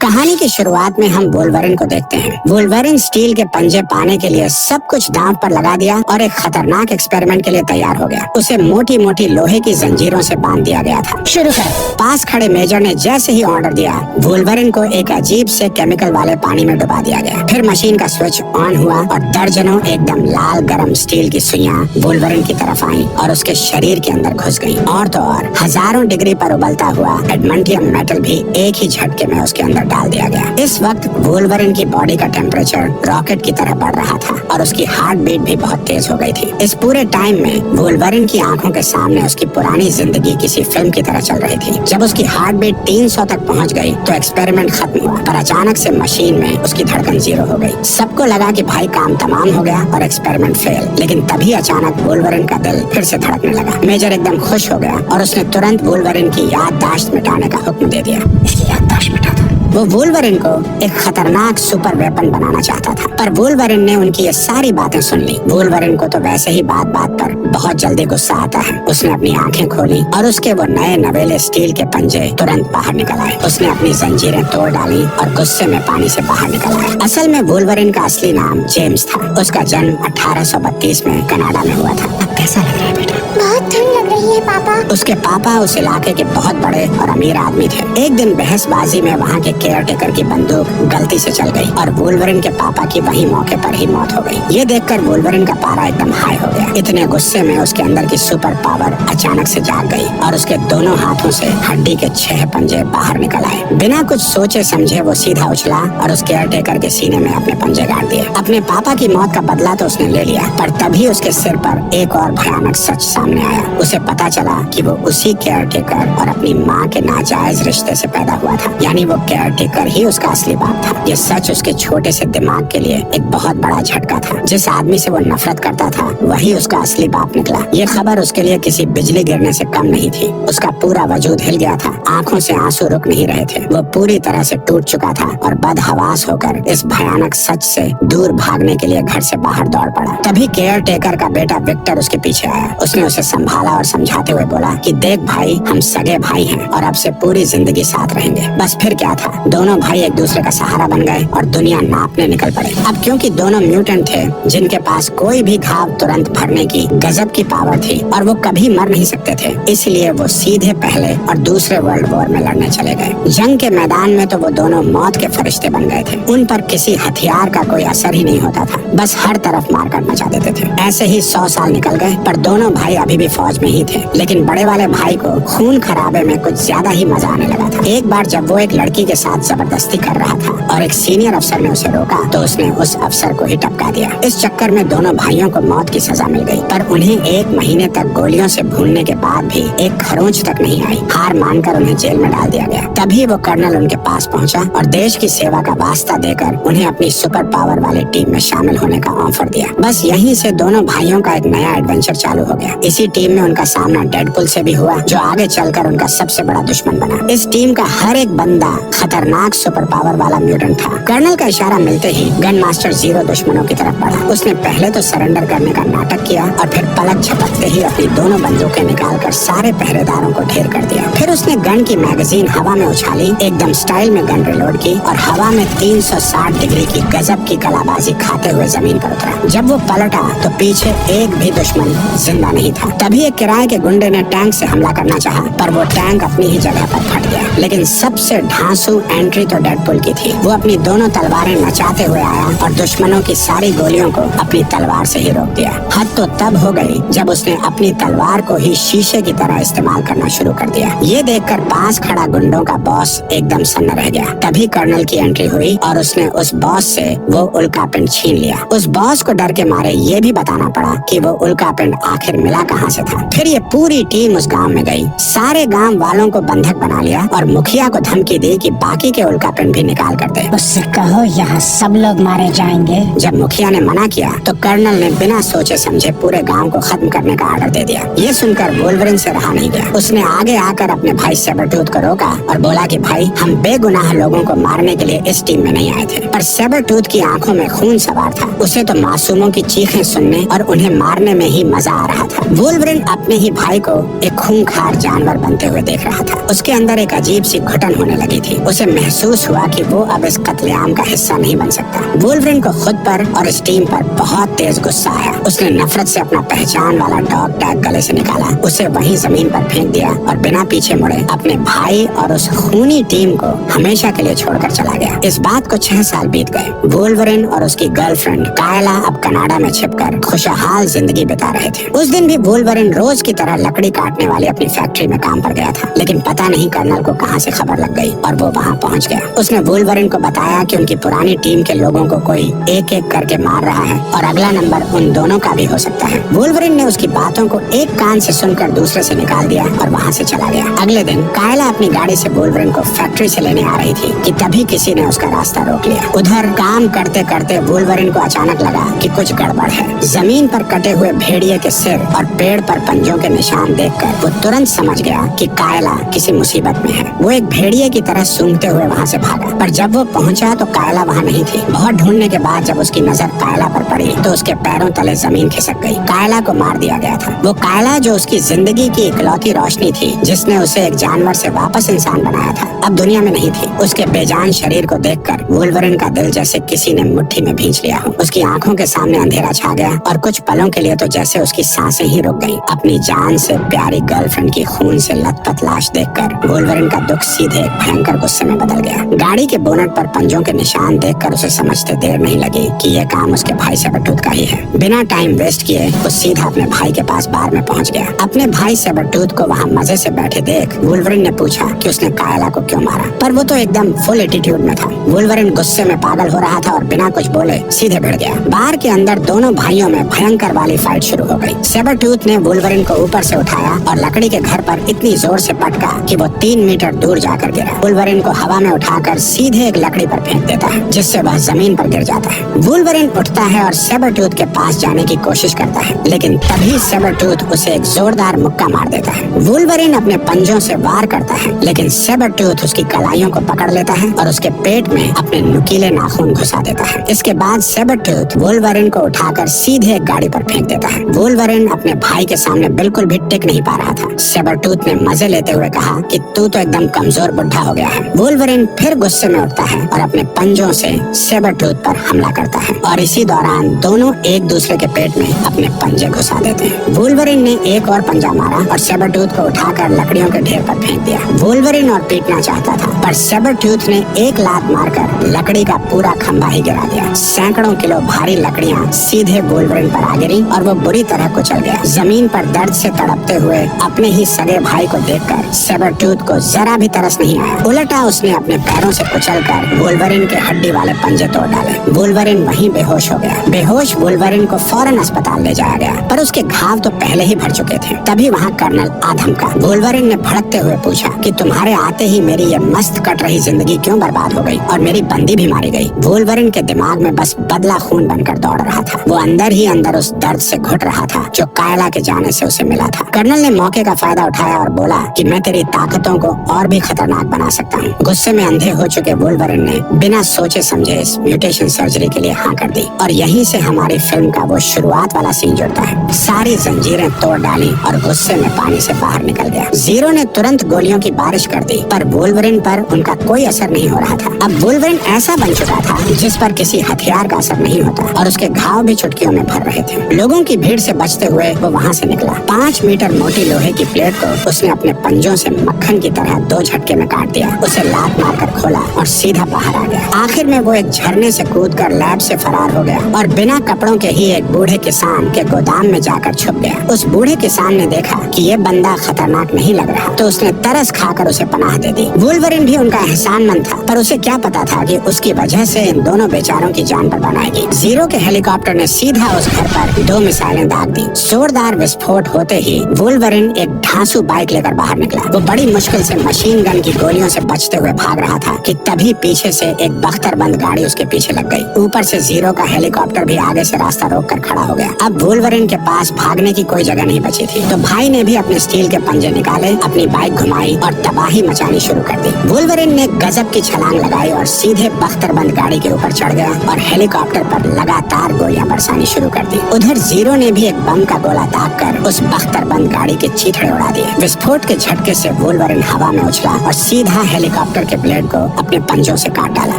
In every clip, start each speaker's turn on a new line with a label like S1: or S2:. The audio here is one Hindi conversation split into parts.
S1: कहानी की शुरुआत में हम वुल्वरिन को देखते हैं। वुल्वरिन स्टील के पंजे पाने के लिए सब कुछ दांव पर लगा दिया और एक खतरनाक एक्सपेरिमेंट के लिए तैयार हो गया। उसे मोटी मोटी लोहे की जंजीरों से बांध दिया गया था। शुरू कर। पास खड़े मेजर ने जैसे ही ऑर्डर दिया, वुल्वरिन को एक अजीब से केमिकल वाले पानी में डुबा दिया गया। फिर मशीन का स्विच ऑन हुआ और दर्जनों एकदम लाल गरम स्टील की सुइयां वुल्वरिन की तरफ आईं और उसके शरीर के अंदर घुस गईं। और तो और हजारों डिग्री पर उबलता हुआ एडमंटियम मेटल भी एक ही झटके में उसके अंदर डाल दिया गया। इस वक्त वुल्वरिन की बॉडी का टेम्परेचर रॉकेट की तरह बढ़ रहा था और उसकी हार्ट बीट भी बहुत तेज हो गई थी। इस पूरे टाइम में वुल्वरिन की आंखों के सामने उसकी पुरानी जिंदगी किसी फिल्म की तरह चल रही थी। जब उसकी हार्ट बीट 300 तक पहुंच गई तो एक्सपेरिमेंट खत्म हुआ, पर अचानक से मशीन में उसकी धड़कन 0 हो गई। सबको लगा कि भाई काम तमाम हो गया और एक्सपेरिमेंट फेल। लेकिन तभी अचानक वुल्वरिन का दिल फिर से धड़कने लगा। मेजर एकदम खुश हो गया और उसने तुरंत वुल्वरिन की याददाश्त मिटाने का हुक्म दे दिया। इसकी याददाश्त मिटा दो। वो वुल्वरिन को एक खतरनाक सुपर वेपन बनाना चाहता था, पर वुल्वरिन ने उनकी ये सारी बातें सुन ली। वुल्वरिन को तो वैसे ही बात बात पर बहुत जल्दी गुस्सा आता है। उसने अपनी आंखें खोली और उसके वो नए नवेले स्टील के पंजे तुरंत बाहर निकल आए। उसने अपनी जंजीरें तोड़ डाली और गुस्से में पानी से बाहर निकल आया। असल में वुल्वरिन का असली नाम जेम्स था। उसका जन्म 1832 में कनाडा में हुआ था। अब कैसा लग रहा है बेटा?
S2: बहुत ठंड लग रही है पापा।
S1: उसके पापा उस इलाके के बहुत बड़े और अमीर आदमी थे। एक दिन बहसबाजी में वहाँ के केयरटेकर की बंदूक गलती से चल गई और वुल्वरिन के पापा की वही मौके पर ही मौत हो गई। ये देखकर वुल्वरिन का पारा एकदम हाई हो गया। इतने गुस्से में उसके अंदर की सुपर पावर अचानक से जाग गई और उसके दोनों हाथों से हड्डी के 6 पंजे बाहर निकल आए। बिना कुछ सोचे समझे वो सीधा उछला और उस केयरटेकर के सीने में अपने पंजे गाड़ दिए। अपने पापा की मौत का बदला तो उसने ले लिया, पर तभी उसके सिर पर एक और भयानक सच सामने आया। उसे पता चला कि वो उसी केयरटेकर और अपनी माँ के नाजायज रिश्ते से पैदा हुआ था, यानी वो केयरटेकर ही उसका असली बाप था। ये सच उसके छोटे से दिमाग के लिए एक बहुत बड़ा झटका था। जिस आदमी से वो नफरत करता था वही उसका असली बाप निकला। ये खबर उसके लिए किसी बिजली गिरने से कम नहीं थी। उसका पूरा वजूद हिल गया था। आंखों से आंसू रुक नहीं रहे थे। वो पूरी तरह से टूट चुका था और बदहवास होकर इस भयानक सच से दूर भागने के लिए घर से बाहर दौड़ पड़ा। तभी केयरटेकर का बेटा विक्टर उसके पीछे आया। उसने उसे संभाला और समझाते हुए बोला कि देख भाई, हम सगे भाई हैं और अब से पूरी जिंदगी साथ रहेंगे। बस फिर क्या था, दोनों भाई एक दूसरे का सहारा बन गए और दुनिया नापने निकल पड़े। अब क्योंकि दोनों म्यूटेंट थे जिनके पास कोई भी घाव तुरंत भरने की गजब की पावर थी और वो कभी मर नहीं सकते थे, इसलिए वो सीधे पहले और दूसरे वर्ल्ड वॉर में लड़ने चले गए। जंग के मैदान में तो वो दोनों मौत के फरिश्ते बन गए थे। उन पर किसी हथियार का कोई असर ही नहीं होता था, बस हर तरफ मारकाट मचा देते थे। ऐसे ही 100 साल निकल गए, पर दोनों भाई अभी भी फौज में ही थे। लेकिन बड़े वाले भाई को खून खराबे में कुछ ज्यादा ही मजा आने लगा था। एक बार जब वो एक लड़की के साथ जबरदस्ती कर रहा था और एक सीनियर अफसर ने उसे रोका तो उसने उस अफसर को ही टपका दिया। इस चक्कर में दोनों भाइयों को मौत की सजा मिल गई, पर उन्हें 1 महीने तक गोलियों से भूनने के बाद भी एक खरोंच तक नहीं आई। हार मानकर उन्हें जेल में डाल दिया गया। तभी वो कर्नल उनके पास पहुंचा और देश की सेवा का वास्ता देकर उन्हें अपनी सुपर पावर वाली टीम में शामिल होने का ऑफर दिया। बस यहीं से दोनों भाइयों का एक नया एडवेंचर चालू हो गया। इसी टीम में उनका सामना डेडपुल से भी हुआ, जो आगे चलकर उनका सबसे बड़ा दुश्मन बना। इस टीम का हर एक बंदा खतरनाक सुपर पावर वाला म्यूटेंट था। कर्नल का इशारा मिलते ही गन मास्टर 0 दुश्मनों की तरफ बढ़ा। उसने पहले तो सरेंडर करने का नाटक किया और फिर पलक झपकते ही अपनी दोनों बंदूकें निकालकर सारे पहरेदारों को ढेर कर दिया। फिर उसने गन की मैगजीन हवा में उछाली, एकदम स्टाइल में गन रिलोड की और हवा में 360 डिग्री की गजब की कलाबाजी खाते हुए जमीन पर उतरा। जब वो पलटा तो पीछे एक भी दुश्मन जिंदा नहीं था। तभी एक किराए के गुंडे ने टैंक से हमला करना चाहा, पर वो टैंक अपनी ही जगह पर फट गया। लेकिन सबसे ढांसू एंट्री तो डेडपुल की थी। वो अपनी दोनों तलवारें नचाते हुए आया और दुश्मनों की सारी गोलियों को अपनी तलवार से ही रोक दिया। हद तो तब हो गई जब उसने अपनी तलवार को ही शीशे की तरह इस्तेमाल करना शुरू कर दिया। ये देखकर पास खड़ा गुंडों का बॉस एकदम सन्न रह गया। तभी कर्नल की एंट्री हुई और उसने उस बॉस से वो उल्कापिंड छीन लिया। उस बॉस को डर के मारे ये भी बताना पड़ा कि वो उल्कापिंड आखिर मिला कहाँ से था। फिर ये पूरी टीम उस गांव में गई, सारे गांव वालों को बंधक बना लिया और मुखिया को धमकी दी कि बाकी के उल्कापिंड भी निकाल कर दे।
S2: उससे कहो यहाँ सब लोग मारे जाएंगे।
S1: जब मुखिया ने मना किया तो कर्नल ने बिना सोचे समझे पूरे गांव को खत्म करने का आर्डर दे दिया। ये सुनकर वुल्वरिन से रहा नहीं गया। उसने आगे आकर अपने भाई सेबरटूथ को रोका और बोला कि भाई, हम बेगुनाह लोगों को मारने के लिए इस टीम में नहीं आए थे। पर सेबरटूथ की आंखों में खून सवार था। उसे तो मासूमों की चीखें सुनने और उन्हें मारने में ही मजा आ रहा था। वुल्वरिन अपने ही भाई को एक खूंखार जानवर बनते हुए देख रहा था। उसके अंदर एक अजीब सी घुटन होने लगी थी। उसे महसूस हुआ कि वो अब इस कत्लेआम का हिस्सा नहीं बन सकता। वुल्वरिन को खुद पर और इस टीम पर बहुत तेज गुस्सा आया। उसने नफरत से अपना पहचान वाला डॉग टैग गले से निकाला, उसे वहीं जमीन पर फेंक दिया और बिना पीछे मुड़े अपने भाई और उस खूनी टीम को हमेशा के लिए छोड़कर चला गया। इस बात को 6 साल बीत गए। वुल्वरिन और उसकी गर्लफ्रेंड कायला अब कनाडा में छिपकर खुशहाल जिंदगी बिता रहे थे। उस दिन भी वुल्वरिन रोज की तरह लकड़ी काटने वाली अपनी फैक्ट्री में काम पर गया था, लेकिन पता नहीं कर्नल को कहां से खबर लग गई और वो वहां पहुंच गया। उसने वुल्वरिन को बताया कि उनकी पुरानी टीम के लोगों को कोई एक एक करके मार रहा है और अगला नंबर उन दोनों का भी हो सकता है। वुल्वरिन ने उसकी बातों को एक कान से सुनकर दूसरे से निकाल दिया और वहां से चला गया। अगले दिन कायला अपनी गाड़ी से वुल्वरिन को फैक्ट्री से लेने आ रही थी कि तभी किसी ने उसका रास्ता रोक लिया। उधर काम करते करते वुल्वरिन को अचानक लगा कि कुछ गड़बड़ है। जमीन पर कटे हुए भेड़िए के सिर और पेड़ पर पंजों के निशान देखकर वो तुरंत समझ गया कि कायला किसी मुसीबत में है। वो एक भेड़िए की तरह सूंघते हुए वहाँ से भागा, पर जब वो पहुँचा तो कायला वहाँ नहीं थी। बहुत ढूंढने के बाद जब उसकी नजर कायला पर पड़ी तो उसके पैरों तले जमीन खिसक गई। कायला को मार दिया गया था। वो कायला जो उसकी जिंदगी की इकलौती रोशनी थी, जिसने उसे एक जानवर से वापस इंसान बनाया था, अब दुनिया में नहीं थी। उसके बेजान शरीर को देखकर वुल्वरिन का दिल जैसे किसी ने मुट्ठी में भींच लिया हो। उसकी आंखों के सामने अंधेरा छा गया और कुछ पलों के लिए तो जैसे उसकी सांसें ही रुक गईं। अपनी जान से प्यारी गर्लफ्रेंड की खून से लथपथ लाश देखकर वुल्वरिन का दुख सीधे एक भयंकर गुस्से में बदल गया। गाड़ी के बोनट पर पंजों के निशान देखकर उसे समझते देर नहीं लगी कि यह काम उसके भाई सेबरटूथ का ही है। बिना टाइम वेस्ट किए वो सीधा अपने भाई के पास बार में पहुंच गया। अपने भाई सेबरटूथ को वहां मजे से बैठे देख वुल्वरिन ने पूछा कि उसने कायला को क्यों मारा, पर वो तो एकदम फुल एटीट्यूड में था। वुल्वरिन गुस्से में पागल हो रहा था और बिना कुछ बोले सीधे भिड़ गया। बार के अंदर दोनों भाइयों में भयंकर वाली फाइट शुरू हो गई। सेबरटूथ ने वुल्वरिन को ऊपर से उठाया और लकड़ी के घर पर इतनी जोर से पटका कि वो 3 मीटर दूर जाकर गिरा। वुल्वरिन को हवा में उठाकर सीधे एक लकड़ी पर फेंक देता है, जिससे वह जमीन पर गिर जाता है। वुल्वरिन उठता है और सेबरटूथ के पास जाने की कोशिश करता है, लेकिन तभी सेबरटूथ उसे एक जोरदार मुक्का मार देता है। वुल्वरिन अपने पंजों से वार करता है, लेकिन सेबरटूथ उसकी कलाइयों को पकड़ लेता है और उसके पेट में अपने नुकीले नाखून घुसा देता है। इसके बाद सेबरटूथ वुल्वरिन को उठाकर सीधे एक गाड़ी पर फेंक देता है। वुल्वरिन अपने भाई के सामने बिल्कुल भी टिक नहीं पा रहा था। सेबरटूथ ने मजे लेते हुए कहा कि तू तो एकदम कमजोर बुढ़ा हो गया है। वुल्वरिन फिर गुस्से में उठता है और अपने पंजों से सेबरटूथ पर हमला करता है और इसी दौरान दोनों एक दूसरे के पेट में अपने पंजे घुसा देते हैं। वुल्वरिन ने एक और पंजा मारा और सेबरटूथ को उठाकर लकड़ियों के ढेर पर फेंक दिया। वुल्वरिन और पीटना चाहता था, पर सेबरटूथ ने एक लात मारकर लकड़ी का पूरा खंभा ही गिरा दिया। सैकड़ों किलो भारी लकड़ियां सीधे वुल्वरिन पर आ गिरी और वो बुरी तरह कुचल गया। जमीन पर दर्द से तड़पते हुए अपने ही सगे भाई को देखकर सेबरटूथ को जरा भी तरस नहीं आया। उल्टा उसने अपने पैरों से कुचलकर वुल्वरिन के हड्डी वाले पंजे तोड़ डाले। वुल्वरिन वहीं बेहोश हो गया। बेहोश वुल्वरिन को फौरन अस्पताल ले जाया गया, पर उसके घाव तो पहले ही भर चुके थे। तभी वहाँ कर्नल आधम का। वुल्वरिन ने भड़कते हुए पूछा कि तुम्हारे आते ही मेरी ये मस्त कट रही जिंदगी क्यों बर्बाद हो गई और मेरी बंदी भी मारी गई। वुल्वरिन के दिमाग में बस बदला खून बनकर दौड़ रहा था। वो अंदर ही अंदर उस दर्द से घुट रहा था जो कायला के जाने से उसे मिला था। कर्नल ने मौके का फायदा उठाया और बोला कि मैं तेरी ताकतों को और भी खतरनाक बना सकता हूँ। गुस्से में अंधे हो चुके वुल्वरिन ने बिना सोचे समझे इस म्यूटेशन सर्जरी के लिए हाँ कर दी और यहीं से हमारी फिल्म का वो शुरुआत वाला सीन जुड़ता है। सारी जंजीरें तोड़ डाली और गुस्से में पानी से बाहर निकल गया। जीरो ने तुरंत गोलियों की बारिश कर दी, पर वुल्वरिन पर उनका कोई असर नहीं हो रहा था। अब वुल्वरिन ऐसा बन चुका था जिस पर किसी हथियार का असर नहीं होता और उसके घाव भी चुटकियों में भर रहे थे। लोगों की भीड़ से बचते हुए वो वहाँ से निकला। 5 मीटर मोटी लोहे की प्लेट को उसने अपने पंजों से मक्खन की तरह 2 झटके में काट दिया। उसे लात मारकर खोला और सीधा बाहर आ गया। आखिर में वो एक झरने से कूदकर लैब से फरार हो गया और बिना कपड़ों के ही एक बूढ़े किसान के गोदाम में जाकर छुप गया। उस बूढ़े किसान ने देखा कि ये बंदा खतरनाक नहीं लग रहा, तो उसने तरस खाकर उसे पनाह दे दी। वुल्वरिन भी उनका एहसानमंद था, पर उसे क्या पता था कि उसकी वजह से इन दोनों बेचारों की जान पर बनाएगी। जीरो के हेलीकॉप्टर ने सीधा उस घर पर 2 मिसाइलें दाग दी। जोरदार विस्फोट होते ही वुल्वरिन एक ढांसू बाइक लेकर बाहर निकला। वो बड़ी मुश्किल से मशीन गन की गोलियों से बचते हुए भाग रहा था कि तभी पीछे से एक बख्तरबंद गाड़ी उसके पीछे लग गई। ऊपर से जीरो का हेलीकॉप्टर भी आगे से रास्ता रोककर खड़ा हो गया। अब वुल्वरिन के पास भागने की कोई जगह नहीं बची थी, तो भाई ने भी अपने स्टील के पंजे निकाले, अपनी बाइक घुमाई और तबाही मचानी शुरू कर दी। वुल्वरिन ने गजब की छलांग लगाई और सीधे बख्तरबंद गाड़ी के ऊपर चढ़ गया और हेलीकॉप्टर पर लगातार गोलियां बरसानी शुरू कर दी। उधर जीरो ने भी एक बम का गोला ताक कर उस बख्तरबंद गाड़ी के चीथड़े उड़ा दिए। विस्फोट के झटके से वुल्वरिन हवा में उछला और सीधा हेलीकॉप्टर के ब्लेड को अपने पंजों से काट डाला।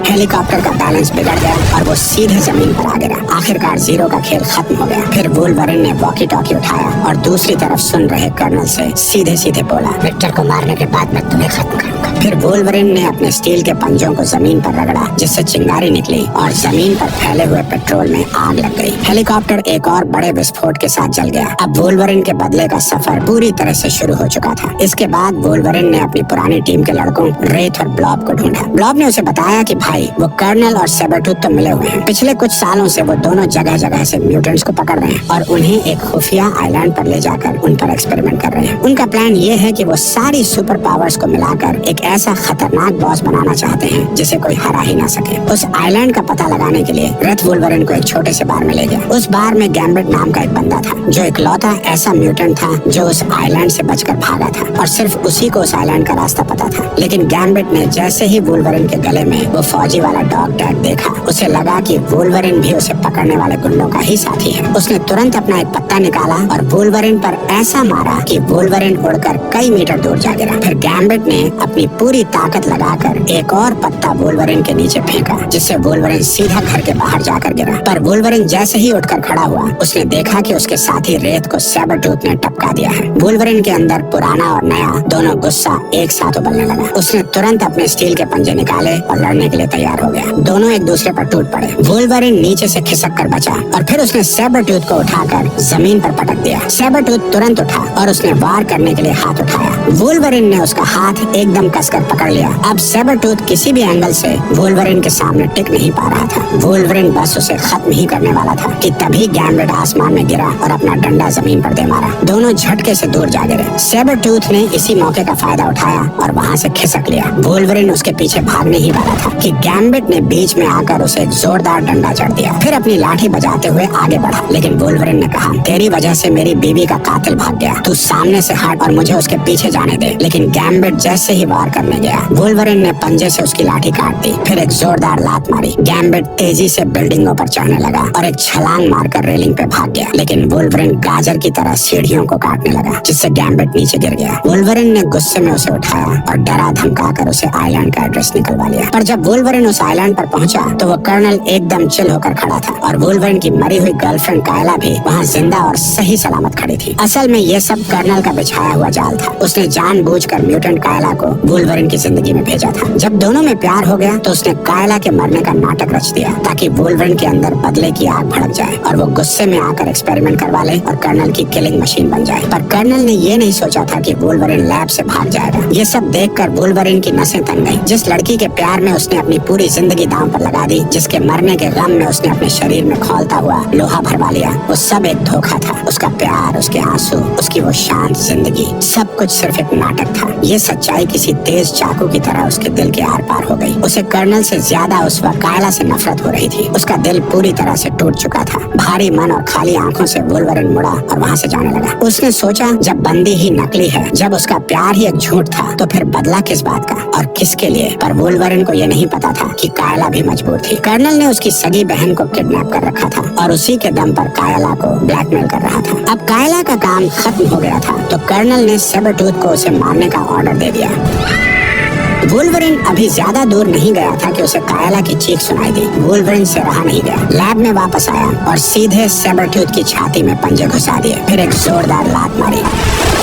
S1: हेलीकॉप्टर का बैलेंस बिगड़ गया और वो सीधे जमीन पर आ गिरा। आखिरकार जीरो का खेल खत्म हो गया। फिर वुल्वरिन ने वॉकी टॉकी उठाया और दूसरी तरफ सुन रहे कर्नल से सीधे सीधे बोला,
S2: विक्टर को मारने के बाद मैं तुम्हें खत्म करूंगा।
S1: फिर वुल्वरिन ने अपने स्टील के पंजों को जमीन पर रगड़ा, जिससे चिंगारी निकली और जमीन पर फैले हुए पेट्रोल में आग लग गई। हेलीकॉप्टर एक और बड़े विस्फोट के साथ जल गया। अब वुल्वरिन के बदले का सफर पूरी तरह से शुरू हो चुका था। इसके बाद वुल्वरिन ने अपनी पुरानी टीम के लड़कों रेथ और ब्लॉब को ढूंढा। ब्लॉब ने उसे बताया कि भाई वो कर्नल और सेबरटूथ तो मिले हुए हैं। पिछले कुछ सालों से वो दोनों जगह जगह से म्यूटेंट्स को पकड़ रहे हैं और उन्हें एक खुफिया आइलैंड पर ले जाकर उन पर एक्सपेरिमेंट कर रहे हैं। उनका प्लान ये है कि वो सारी सुपर पावर्स को मिलाकर एक ऐसा खतरनाक बॉस बनाना चाहते हैं जिसे कोई हरा ही ना सके। उस आइलैंड का पता लगाने के लिए रेथ वुल्वरिन को एक छोटे से बार में ले गया। उस बार में गैम्बिट नाम का एक बंदा था जो इकलौता ऐसा म्यूटेंट था जो उस आइलैंड से बचकर भागा था और सिर्फ उसी को उस आइलैंड का रास्ता पता था। लेकिन गैम्बिट ने जैसे ही वुल्वरिन के गले में वो फौजी वाला डॉग टैग देखा, उसे लगा कि वुल्वरिन भी उसे पकड़ने वाले गुंडों का ही साथी है। उसने तुरंत अपना एक पत्ता निकाला और वुल्वरिन पर ऐसा मारा कि वुल्वरिन उड़कर कई मीटर दूर जा गिरा। फिर गैम्बिट ने अपनी पूरी ताकत लगाकर एक और पत्ता वुल्वरिन के नीचे फेंका, जिससे वुल्वरिन सीधा घर के बाहर जाकर गिरा। पर वुल्वरिन जैसे ही उठकर खड़ा हुआ, उसने देखा कि उसके साथी रेत को सेबरटूथ ने टपका दिया है। वुल्वरिन के अंदर पुराना और नया दोनों गुस्सा एक साथ उबलने लगा। उसने तुरंत अपने स्टील के पंजे निकाले और लड़ने के लिए तैयार हो गया। दोनों एक दूसरे पर टूट पड़े। वुल्वरिन नीचे से खिसक कर बचा और फिर उसने सेबरटूथ को उठाकर जमीन पर पटक दिया। सेबरटूथ तुरंत उठा और उसने वार करने के लिए हाथ उठाया। वुल्वरिन ने उसका हाथ एकदम कसकर पकड़ लिया। अब सेबरटूथ किसी भी एंगल से वुल्वरिन के सामने टिक नहीं पा रहा था। वुल्वरिन बस उसे खत्म ही करने वाला था कि तभी गैम्बिट आसमान में गिरा और अपना डंडा जमीन पर दे मारा। दोनों झटके से दूर जा गिरे। सेबरटूथ ने इसी मौके का फायदा उठाया और वहाँ से खिसक लिया। वुल्वरिन उसके पीछे भागने ही वाला था कि गैम्बिट ने बीच में आकर उसे एक जोरदार डंडा चढ़ दिया। फिर अपनी लाठी बजाते हुए आगे बढ़ा, लेकिन वुल्वरिन ने कहा, तेरी वजह से मेरी बीवी का कातिल भाग गया, तू सामने से हट और मुझे उसके पीछे जाने दे। लेकिन गैम्बिट जैसे ही वार करने गया, वुल्वरिन ने पंजे से उसकी लाठी काट दी। फिर एक जोरदार लात मारी। गैम्बिट तेजी से बिल्डिंगों पर चढ़ने लगा और एक छलांग मारकर रेलिंग पे भाग गया। लेकिन वुल्वरिन गाजर की तरह सीढ़ियों को काटने लगा, जिससे गैम्बिट नीचे गिर गया। वुल्वरिन ने गुस्से में उसे उठाया और डरा धमकाकर उसे आइलैंड का एड्रेस निकलवा लिया। पर जब वुल्वरिन उस आइलैंड पर पहुंचा तो वो कर्नल एकदम चिल होकर खड़ा था और वुल्वरिन की मरी हुई गर्लफ्रेंड कायला भी वहाँ जिंदा और सही सलामत खड़ी थी। असल में ये सब कर्नल का बिछाया हुआ जाल था। उसने जानबूझकर म्यूटेंट कायला को वुल्वरिन की जिंदगी में भेजा था। जब दोनों में प्यार हो गया तो उसने कायला के मरने का नाटक रच दिया ताकि वुल्वरिन के अंदर बदले की आग भड़क जाए और वो गुस्से में आकर एक्सपेरिमेंट करवा ले और कर्नल की किलिंग मशीन बन जाए। पर कर्नल ने ये नहीं सोचा था कि वुल्वरिन लैब से भाग जाएगा। ये सब देखकर वुल्वरिन की नसें तन गईं। जिस लड़की के प्यार में उसने अपनी पूरी जिंदगी दांव पर लगा दी, जिसके मरने के गम में उसने अपने शरीर में खौलता हुआ लोहा भरवा लिया, वो सब एक धोखा था। उसका प्यार, उसके आंसू, उसकी वो शांत जिंदगी, सब कुछ सिर्फ एक नाटक था। ये सच्चाई किसी तेज चाकू की तरह उसके दिल के आर पार हो गई। उसे कर्नल से ज्यादा उस वक्त कायला से नफरत हो रही थी। उसका दिल पूरी तरह से टूट चुका था। भारी मन और खाली आंखों से वुल्वरिन मुड़ा और वहाँ से जाने लगा। उसने सोचा, जब बंदी ही नकली है, जब उसका प्यार ही एक झूठ था, तो फिर बदला किस बात का और किसके लिए? पर वुल्वरिन को यह नहीं पता था कि कायला भी मजबूर थी। कर्नल ने उसकी सगी बहन को किडनैप कर रखा था और उसी के दम पर कायला को ब्लैकमेल कर रहा था। अब कायला का काम खत्म हो गया था तो कर्नल ने सेबरटूथ को उसे मारने का ऑर्डर दे दिया। वुल्वरिन अभी ज्यादा दूर नहीं गया था कि उसे कायला की चीख सुनाई दी। वुल्वरिन से रहा नहीं गया, लैब में वापस आया और सीधे सेबरटूथ की छाती में पंजे घुसा दिए। फिर एक जोरदार लात मारी।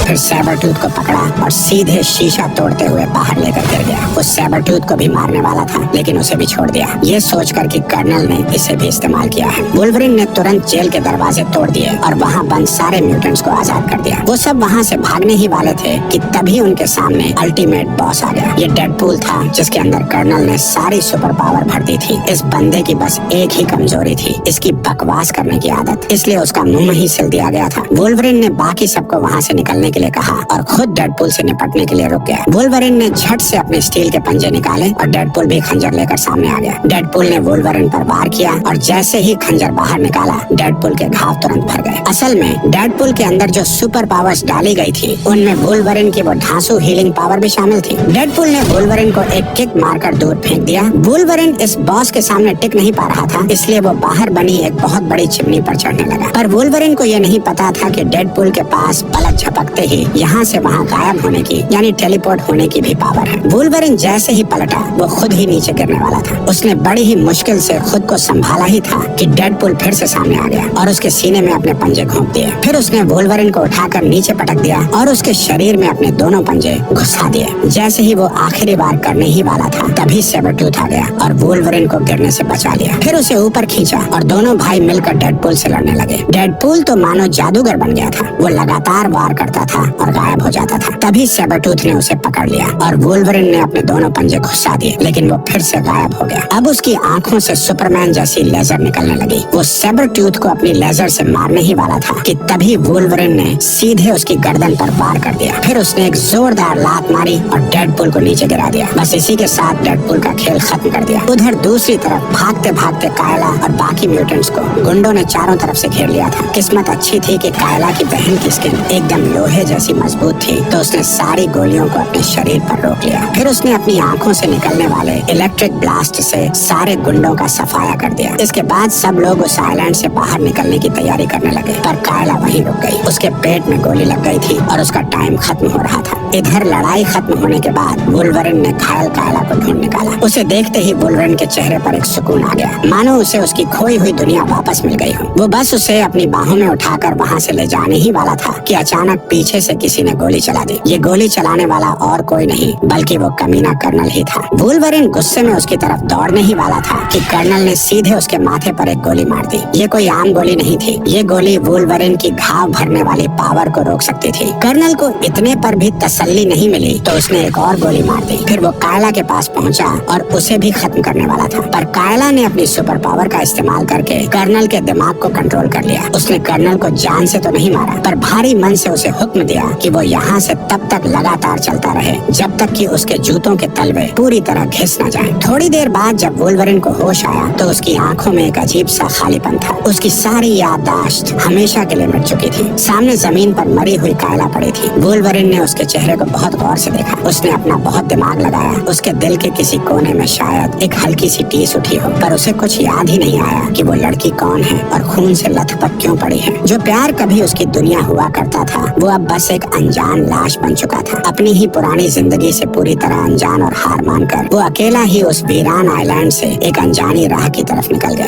S1: फिर सेबरटूथ को पकड़ा और सीधे शीशा तोड़ते हुए बाहर लेकर गिर गया। वो सेबरटूथ को भी मारने वाला था, लेकिन उसे भी छोड़ दिया, ये सोचकर कि कर्नल ने इसे भी इस्तेमाल किया है। वुल्वरिन ने तुरंत जेल के दरवाजे तोड़ दिए और वहाँ बंद सारे म्यूटेंट्स को आजाद कर दिया। वो सब वहाँ से भागने ही वाले थे कि तभी उनके सामने अल्टीमेट बॉस आ गया। ये डेडपूल था जिसके अंदर कर्नल ने सारी सुपर पावर भर दी थी। इस बंदे की बस एक ही कमजोरी थी, इसकी बकवास करने की आदत, इसलिए उसका मुंह ही सिल दिया गया था। वुल्वरिन ने बाकी सबको वहाँ से निकलने के के लिए कहा और खुद डेडपुल से निपटने के लिए रुक गया। वुल्वरिन ने झट से अपने स्टील के पंजे निकाले और डेडपुल भी खंजर लेकर सामने आ गया। डेडपुल ने वुल्वरिन पर वार किया और जैसे ही खंजर बाहर निकाला, डेडपुल के घाव तुरंत भर गए। असल में डेडपुल के अंदर जो सुपर पावर्स डाली गई थी, उनमें वुल्वरिन की वो ढांसू हीलिंग पावर भी शामिल थी। डेडपुल ने वुल्वरिन को एक किक मारकर दूर फेंक दिया। वुल्वरिन इस बॉस के सामने टिक नहीं पा रहा था, इसलिए वो बाहर बनी एक बहुत बड़ी चिमनी पर चढ़ने लगा। पर वुल्वरिन को यह नहीं पता था कि डेडपुल के पास पलक झपकते ही यहाँ से वहाँ गायब होने की यानी टेलीपोर्ट होने की भी पावर है। वुल्वरिन जैसे ही पलटा, वो खुद ही नीचे गिरने वाला था। उसने बड़ी ही मुश्किल से खुद को संभाला ही था कि डेडपुल फिर से सामने आ गया और उसके सीने में अपने पंजे घोंप दिए। फिर उसने वुल्वरिन को उठाकर नीचे पटक दिया और उसके शरीर में अपने दोनों पंजे घुसा दिए। जैसे ही वो आखिरी बार करने ही वाला था, तभी सेबरटूथ आ गया और वुल्वरिन को गिरने से बचा लिया। फिर उसे ऊपर खींचा और दोनों भाई मिलकर डेडपुल से लड़ने लगे। डेडपुल तो मानो जादूगर बन गया था। वो लगातार वार करता था और गायब हो जाता था। तभी सेबरटूथ ने उसे पकड़ लिया और वुल्वरिन ने अपने दोनों पंजे घुसा दिए, लेकिन वो फिर से गायब हो गया। अब उसकी आंखों से सुपरमैन जैसी लेजर निकलने लगी। वो सेबरटूथ को अपनी लेजर से मारने ही वाला था कि तभी वुल्वरिन ने सीधे उसकी गर्दन पर वार कर दिया। फिर उसने एक जोरदार लात मारी और डेडपुल को नीचे गिरा दिया। बस इसी के साथ डेडपुल का खेल खत्म कर दिया। उधर दूसरी तरफ भागते भागते कायला और बाकी म्यूटेंट्स को गुंडों ने चारों तरफ से घेर लिया था। किस्मत अच्छी थी कि कायला की बहन की स्किन एकदम लोहे जैसी मजबूत थी, तो उसने सारी गोलियों को अपने शरीर पर रोक लिया। फिर उसने अपनी आंखों से निकलने वाले इलेक्ट्रिक ब्लास्ट से सारे गुंडों का सफाया कर दिया। इसके बाद सब लोग उस आइलैंड से बाहर निकलने की तैयारी करने लगे, पर कायला वहीं रुक गई। उसके पेट में गोली लग गई थी और उसका टाइम खत्म हो रहा था। इधर लड़ाई खत्म होने के बाद वुल्वरिन ने घायल कायला को ढूंढ निकाला। उसे देखते ही वुल्वरिन के चेहरे पर एक सुकून आ गया, मानो उसे उसकी खोई हुई दुनिया वापस मिल गई हो। वो बस उसे अपनी बाहों में उठाकर वहाँ से ले जाने ही वाला था कि अचानक पीछे से किसी ने गोली चला दी। ये गोली चलाने वाला और कोई नहीं बल्कि वो कमीना कर्नल ही था। वुल्वरिन गुस्से में उसकी तरफ दौड़ने ही वाला था कि कर्नल ने सीधे उसके माथे पर एक गोली मार दी। ये कोई आम गोली नहीं थी, ये गोली वुल्वरिन की घाव भरने वाली पावर को रोक सकती थी। कर्नल को इतने पर भी तसल्ली नहीं मिली तो उसने एक और गोली मार दी। फिर वो कायला के पास पहुंचा और उसे भी खत्म करने वाला था, पर कायला ने अपनी सुपर पावर का इस्तेमाल करके कर्नल के दिमाग को कंट्रोल कर लिया। उसने कर्नल को जान से तो नहीं मारा, पर भारी मन से उसे हुक्म दिया कि वो यहाँ से तब तक लगातार चलता रहे जब तक कि उसके जूतों के तलवे पूरी तरह घिस न जाएं। थोड़ी देर बाद जब वुल्वरिन को होश आया तो उसकी आंखों में एक अजीब सा खालीपन था। उसकी सारी याददाश्त हमेशा के लिए मिट चुकी थी। सामने जमीन पर मरी हुई कायला पड़ी थी। वुल्वरिन ने उसके चेहरे को बहुत गौर से देखा। उसने अपना बहुत दिमाग लगाया। उसके दिल के किसी कोने में शायद एक हल्की सी टीस उठी हो, पर उसे कुछ याद ही नहीं आया कि वो लड़की कौन है और खून से लथपथ क्यों पड़ी है। जो प्यार कभी उसकी दुनिया हुआ करता था, वो अब बस एक अनजान लाश बन चुका था। अपनी ही पुरानी जिंदगी से पूरी तरह अनजान और हार मानकर वो अकेला ही उस वीरान आइलैंड से एक अनजानी राह की तरफ निकल गया।